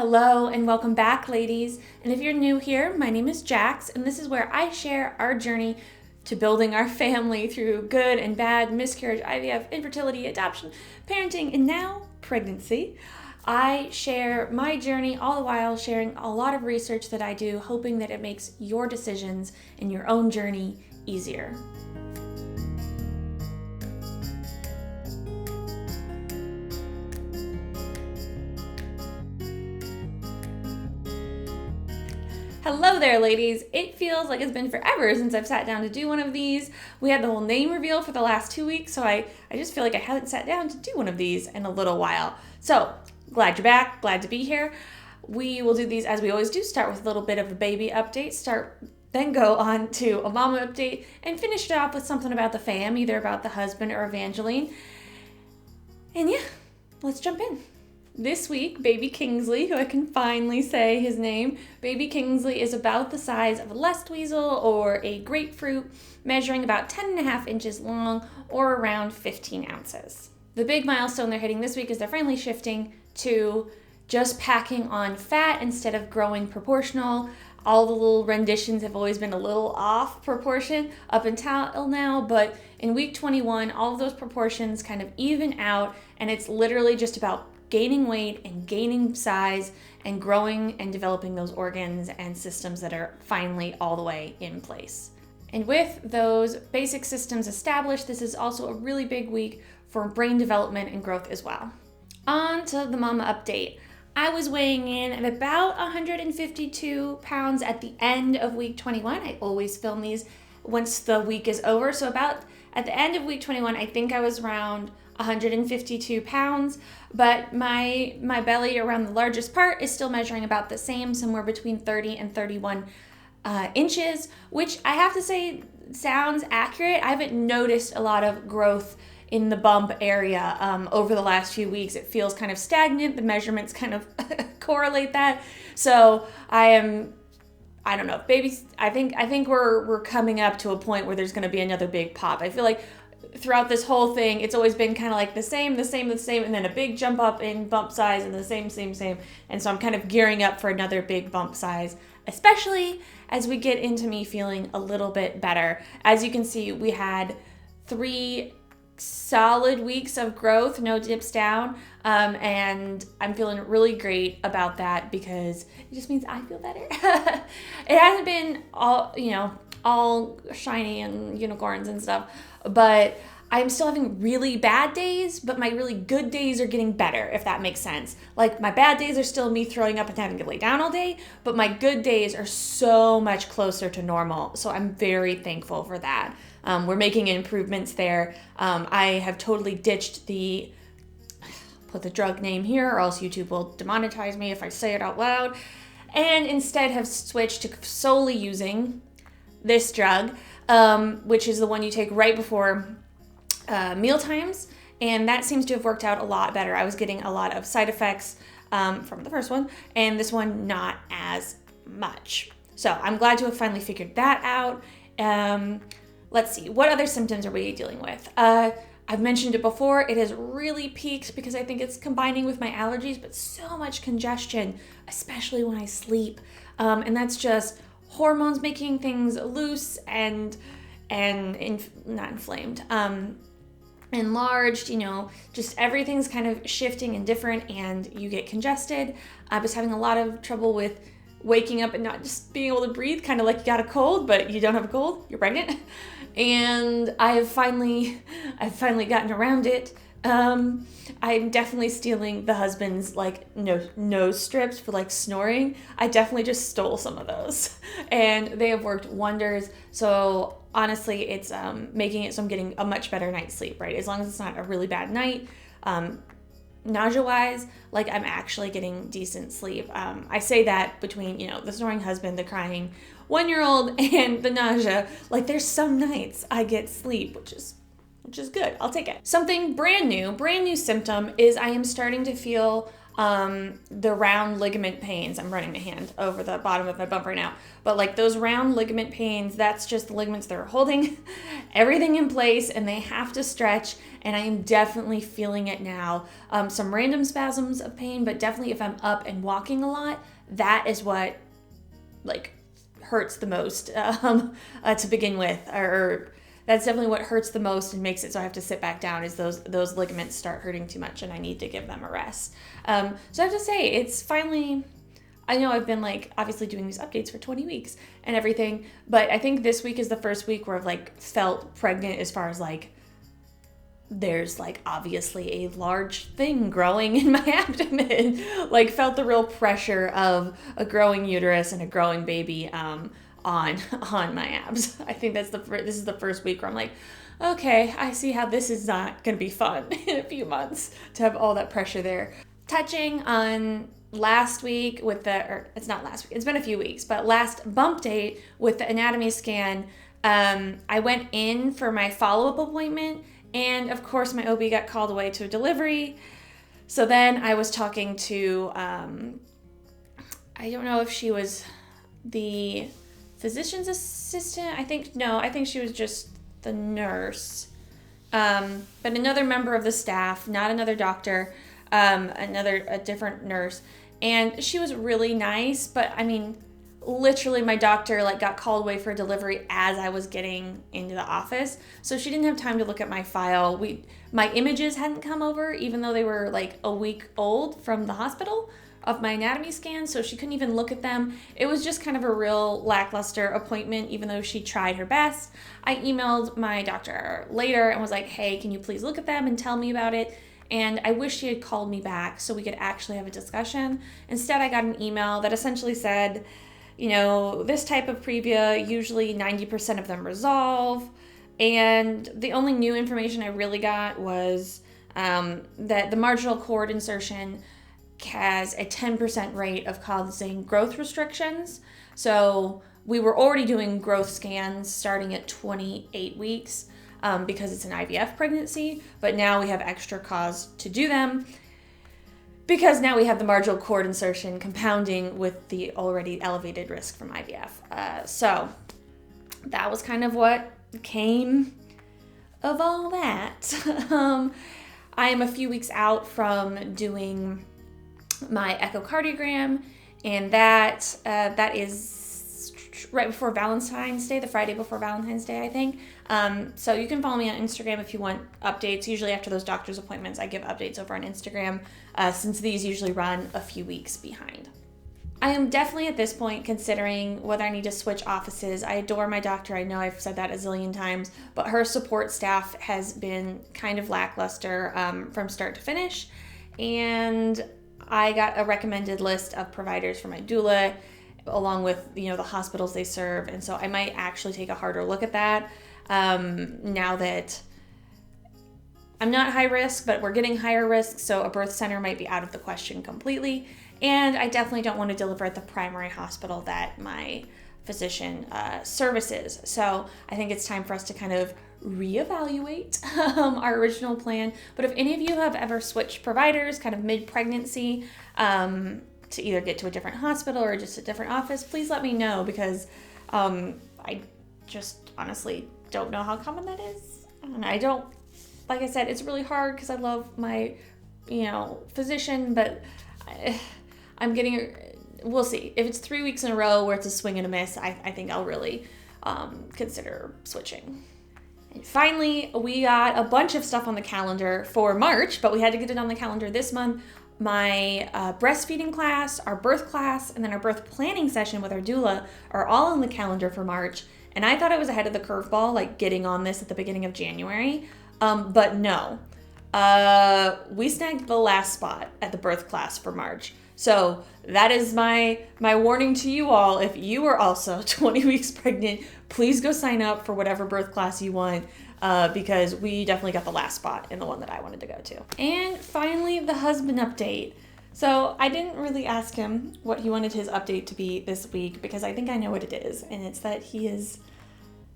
Hello and welcome back, ladies. And if you're new here, my name is Jax, and this is where I share our journey to building our family through good and bad, miscarriage, IVF, infertility, adoption, parenting, and now pregnancy. I share my journey all the while sharing a lot of research that I do, hoping that it makes your decisions and your own journey easier. Hello there, ladies. It feels like it's been forever since I've sat down to do one of these. We had the whole name reveal for the last 2 weeks, so I just feel like I haven't sat down to do one of these in a little while. So, glad you're back, glad to be here. We will do these as we always do, start with a little bit of a baby update, then go on to a mama update, and finish it off with something about the fam, either about the husband or Evangeline. And yeah, let's jump in. This week, baby Kingsley, who I can finally say his name, baby Kingsley is about the size of a Lestweasel or a grapefruit, measuring about 10.5 inches long or around 15 ounces. The big milestone they're hitting this week is they're finally shifting to just packing on fat instead of growing proportional. All the little renditions have always been a little off proportion up until now, but in week 21, all of those proportions kind of even out, and it's literally just about gaining weight and gaining size and growing and developing those organs and systems that are finally all the way in place. And with those basic systems established, this is also a really big week for brain development and growth as well. On to the mama update. I was weighing in at about 152 pounds at the end of week 21. I always film these once the week is over. So about at the end of week 21, I think I was around 152 pounds, but my belly around the largest part is still measuring about the same, somewhere between 30 and 31 inches, which I have to say sounds accurate. I haven't noticed a lot of growth in the bump area over the last few weeks. It feels kind of stagnant. The measurements kind of correlate that. So I don't know, babies, I think we're coming up to a point where there's going to be another big pop. I feel like throughout this whole thing, it's always been kind of like the same, and then a big jump up in bump size and the same. And so I'm kind of gearing up for another big bump size, especially as we get into me feeling a little bit better. As you can see, we had 3 solid weeks of growth, no dips down, and I'm feeling really great about that because it just means I feel better. It hasn't been all shiny and unicorns and stuff, but I'm still having really bad days, but my really good days are getting better, if that makes sense. Like, my bad days are still me throwing up and having to lay down all day, but my good days are so much closer to normal, so I'm very thankful for that. We're making improvements there. I have totally ditched put the drug name here, or else YouTube will demonetize me if I say it out loud, and instead have switched to solely using this drug, which is the one you take right before meal times, and that seems to have worked out a lot better. I was getting a lot of side effects from the first one, and this one not as much. So I'm glad to have finally figured that out. Let's see, what other symptoms are we dealing with? I've mentioned it before, it has really peaked because I think it's combining with my allergies, but so much congestion, especially when I sleep, and that's just hormones making things loose and not inflamed, enlarged, just everything's kind of shifting and different, and you get congested. I was having a lot of trouble with waking up and not just being able to breathe, kind of like you got a cold, but you don't have a cold, you're pregnant. And I've finally gotten around it. I'm definitely stealing the husband's nose strips for snoring. I definitely just stole some of those, and they have worked wonders. So honestly, it's making it so I'm getting a much better night's sleep, right? As long as it's not a really bad night. Nausea-wise, I'm actually getting decent sleep. I say that between, the snoring husband, the crying 1-year-old, and the nausea. There's some nights I get sleep, which is good. I'll take it. Something brand new symptom is I am starting to feel the round ligament pains. I'm running my hand over the bottom of my bump right now. But like those round ligament pains, that's just the ligaments that are holding everything in place and they have to stretch. And I am definitely feeling it now. Some random spasms of pain, but definitely if I'm up and walking a lot, that is what like hurts the most to begin with, or that's definitely what hurts the most and makes it so I have to sit back down, is those ligaments start hurting too much and I need to give them a rest. So I have to say, it's finally, I know I've been like obviously doing these updates for 20 weeks and everything, but I think this week is the first week where I've like felt pregnant, as far as like there's like obviously a large thing growing in my abdomen, like felt the real pressure of a growing uterus and a growing baby on my abs. I think this is the first week where I'm like, okay, I see how this is not going to be fun in a few months to have all that pressure there. Touching on last week with it's not last week, it's been a few weeks, but last bump date with the anatomy scan, I went in for my follow-up appointment. And of course, my OB got called away to a delivery. So then I was talking to, I don't know if she was the physician's assistant. I think she was just the nurse. But another member of the staff, not another doctor, a different nurse. And she was really nice, but I mean, literally my doctor like got called away for a delivery as I was getting into the office, so she didn't have time to look at my file. My images hadn't come over, even though they were like a week old from the hospital, of my anatomy scan, so she couldn't even look at them. It was just kind of a real lackluster appointment, even though she tried her best. I emailed my doctor later and was like, hey, can you please look at them and tell me about it? And I wish she had called me back so we could actually have a discussion. Instead, I got an email that essentially said, you know, this type of previa, usually 90% of them resolve. And the only new information I really got was that the marginal cord insertion has a 10% rate of causing growth restrictions. So we were already doing growth scans starting at 28 weeks because it's an IVF pregnancy, but now we have extra cause to do them, because now we have the marginal cord insertion compounding with the already elevated risk from IVF. So that was kind of what came of all that. I am a few weeks out from doing my echocardiogram, and that is right before Valentine's Day, the Friday before Valentine's Day, I think. So you can follow me on Instagram if you want updates. Usually after those doctor's appointments, I give updates over on Instagram, since these usually run a few weeks behind. I am definitely at this point considering whether I need to switch offices. I adore my doctor. I know I've said that a zillion times, but her support staff has been kind of lackluster from start to finish. And I got a recommended list of providers for my doula, along with, you know, the hospitals they serve. And so I might actually take a harder look at that now that I'm not high risk, but we're getting higher risk. So a birth center might be out of the question completely. And I definitely don't want to deliver at the primary hospital that my physician services. So I think it's time for us to kind of reevaluate our original plan. But if any of you have ever switched providers kind of mid-pregnancy to either get to a different hospital or just a different office, please let me know, because I just honestly don't know how common that is. And I don't, like I said, it's really hard because I love my, physician, but I'm getting, we'll see. If it's 3 weeks in a row where it's a swing and a miss, I think I'll really consider switching. And finally, we got a bunch of stuff on the calendar for March, but we had to get it on the calendar this month. My breastfeeding class, our birth class, and then our birth planning session with our doula are all on the calendar for March. And I thought I was ahead of the curveball, like getting on this at the beginning of January. But no, we snagged the last spot at the birth class for March. So that is my warning to you all. If you are also 20 weeks pregnant, please go sign up for whatever birth class you want, because we definitely got the last spot in the one that I wanted to go to. And finally, the husband update. So I didn't really ask him what he wanted his update to be this week, because I think I know what it is. And it's that he is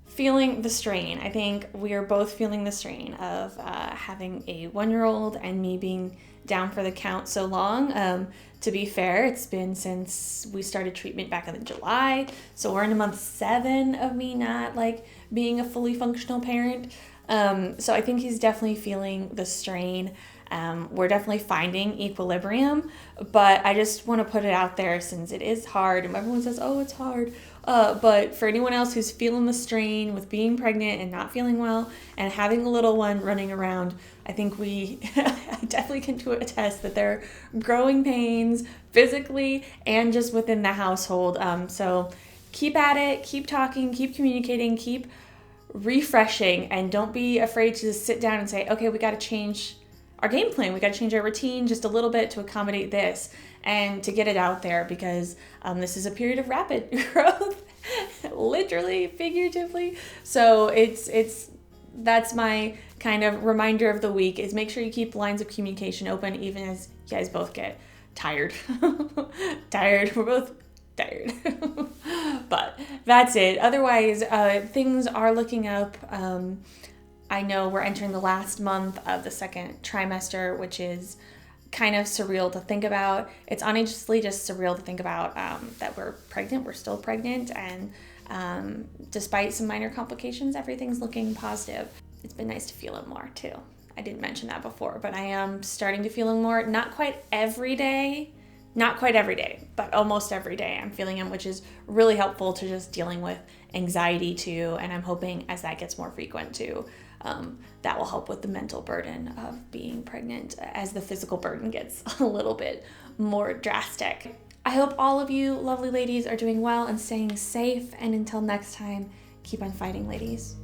feeling the strain. I think we are both feeling the strain of having a 1-year-old and me being down for the count so long. To be fair, it's been since we started treatment back in July, so we're in month 7 of me not like being a fully functional parent. So I think he's definitely feeling the strain. We're definitely finding equilibrium, but I just want to put it out there since it is hard and everyone says, oh, it's hard. But for anyone else who's feeling the strain with being pregnant and not feeling well and having a little one running around, I think we definitely can attest that there are growing pains physically and just within the household. So keep at it, keep talking, keep communicating, keep refreshing, and don't be afraid to just sit down and say, okay, we got to change our game plan. We got to change our routine just a little bit to accommodate this and to get it out there, because this is a period of rapid growth, literally, figuratively. So that's my kind of reminder of the week, is make sure you keep lines of communication open, even as you guys both get tired. We're both tired. But that's it. Otherwise, things are looking up. I know we're entering the last month of the second trimester, which is kind of surreal to think about. It's honestly just surreal to think about that we're pregnant. We're still pregnant, and despite some minor complications, everything's looking positive. It's been nice to feel it more too. I didn't mention that before, but I am starting to feel it more. Not quite every day, but almost every day I'm feeling them, which is really helpful to just dealing with anxiety too. And I'm hoping as that gets more frequent too, that will help with the mental burden of being pregnant as the physical burden gets a little bit more drastic. I hope all of you lovely ladies are doing well and staying safe. And until next time, keep on fighting, ladies.